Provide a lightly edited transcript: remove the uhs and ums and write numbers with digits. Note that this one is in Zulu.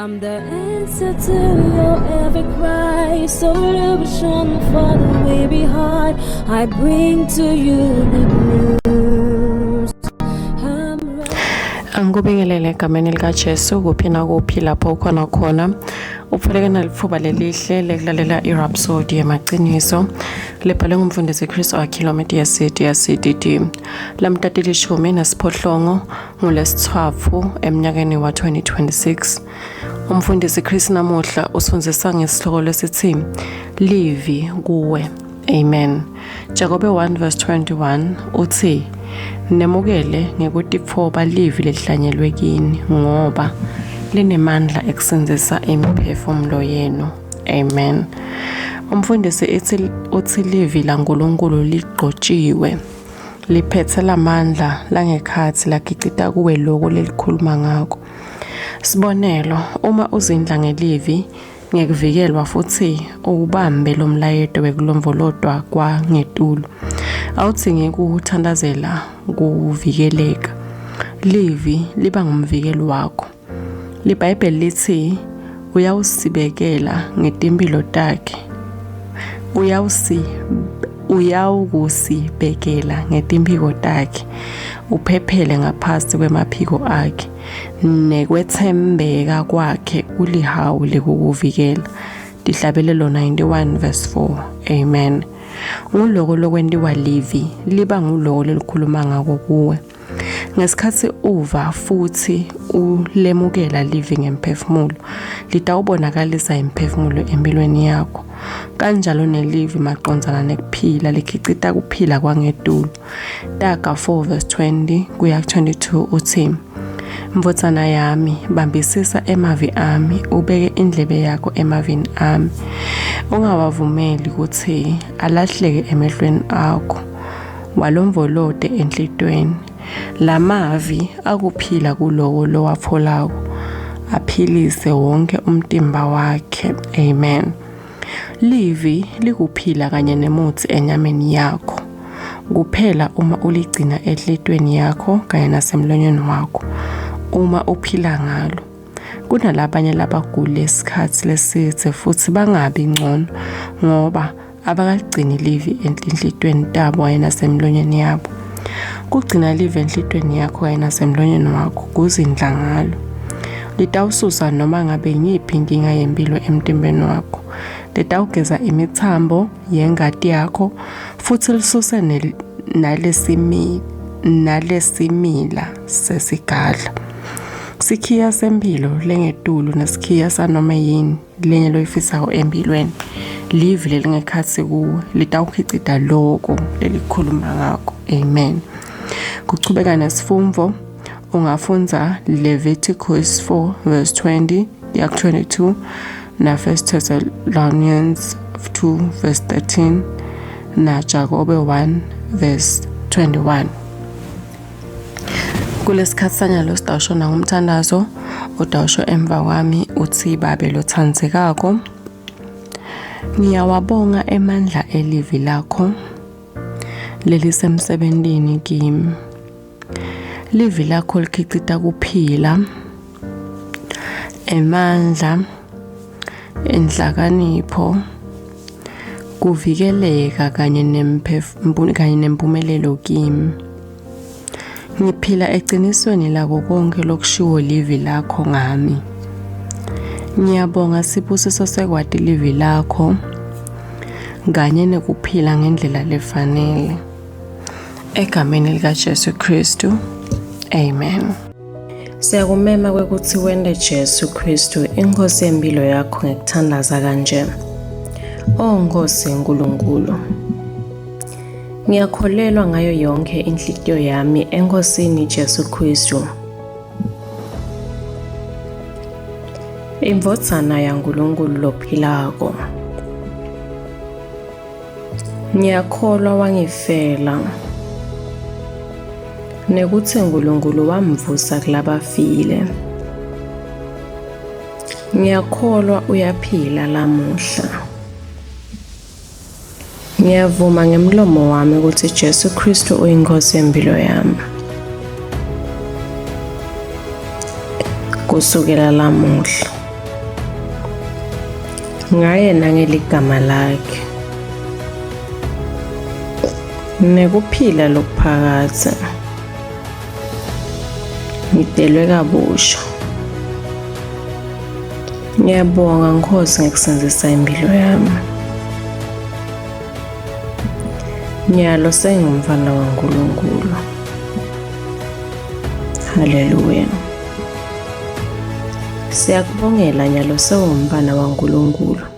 I'm the answer to your every cry, solution for the way behind. I bring to you the news. Angikubingelele egameni likaJesu kuphi nakuphi lapho ukhona khona. Upheleke nalithuba lelihle lekulalela iRhapsody yemaqiniso lebhalwe ngumfundisi Chris Akilomedia CDD lamtateli 18 ngolesithwafu eminyakeni wa 2026. Umfundisi Chris namuhla usifundisa ngesihloko lesithi livi kuwe. Amen. Jakobe 1:21 uthi nemukele ngekutiphoba livi lehlanyelwe kini ngoba linemandla ekusindisa imiphefumulo yenu. Amen. Umfundisi uthi livi laNkulunkulu ligqotshiwe liphethe lamandla langekhathi lagicita kuwe lokho lelikhuluma ngakho. Sibonelo, uma uzindla ngelivi ngekuvikelwa futhi ubambe lomlayeto wekulomvolodwa kwa ngetulu awudingi ukuthandazela kuvikeleka. Livi liba ngumvikeli wakho. LiBhayibheli lithi uyawusibekela ngetimpilo takhe. Uyawusibekela ngetimpiko takhe uphephele ngaphasi kwemaphiko akhe nekwethembeka kwakhe kulihawu lekukuvikela. Dihlabelelo 91:4. Amen. Nguloko lokwentiwa livi liba nguloko lelikhuluma ngako kuwe. Ngesikhathi uva futhi ulemukela livi ngemphefumulo litawubonakalisa imphefumulo empilweni yakho. Kanjalo nelivi maqondzana nekuphila likhicita kuphila kwangetulu. Taga 4:20 kuya 22 uthi mvotsana yami bambisisa emavi ami ubeke indlebe yakho emavini ami. Ungawavumeli ukuthi alahleke emehlweni akho walomvolode enhlitweni. Lamavi akuphila kulowo lowapholayo aphilise wonke umtimba wakhe. Amen. Livi likuphila kanye nemuthi enyameni yakho kuphela uma uligcina enhlitweni yakho kanye nasemlonyeni wakho. Uma uphila ngalo kunalabanye labagula esikhathi lesithe futhi bangabi ngcono ngoba abakaligcini livi enhlitweni tabo kanye nasemlonyeni yabo. Kugcina livi enhlitweni yakho kanye nasemlonyeni wakho kuzindla ngalo. Litawususa noma ngabe yiphi inkinga yempilo emtimbeni wakho. Litawugeza imithambo yengati yakho futhi lisuse nalesimila sesigadla. Sikhiya sempilo lengetulu nesikhiya sanoma yini lenye loyifisayo empilweni. Livi lelingekhathi kuwe litawukhicita lokho lelikhuluma ngakho. Amen. Kuchubeka nesifumvo ungafunza Leviticus 4:20 ya 22 na 1 Thessalonians 2:13 na Jakobe 1:21. Kulesikhathi sanyalo sidawusho ngumthandazo udawusho emva kwami uthi babe lothandzekako. Ngiyawabonga emandla elivi lakho lelisemsebentini kimi. Livi lakho likhicita kuphila, emandla, enhlakanipho, kuvikeleka kanye nempumelelo kimi. Ngiphila eqinisweni lako konke lokushiwo livi lakho ngami. Ngiyabonga sibusiso sekwati livi lakho kanye nekuphila ngendlela lefanele. Egameni likaJesu Kristu. Amen. Siyakumema kwekuthi wende Jesu Kristu inkosi yempilo yakho ngekuthandaza kanje. Nkosi uNkulunkulu, ngiyakholelwa ngayo yonke inhliziyo yami enkosini Jesu Kristu, imvodzana yaNkulunkulu lophilako. Ngiyakholwa wangifela nekuthi uNkulunkulu wamvusa kulabafile. Ngiyakholwa uyaphila lamuhla. Ngiyavuma ngemlomo wami ukuthi Jesu Kristu uyinkosi yempilo yami. Kusukela lamuhla ngaye nangeligama lakhe. Nekuphila lokuphakatha, ngidelwe kabusha. Ngiyabonga Nkosi ngekusenzisa impilo yami. Nyalo sengumfana kaNkulunkulu. Haleluya. Siyakubongela Nyalo sewumfana kaNkulunkulu.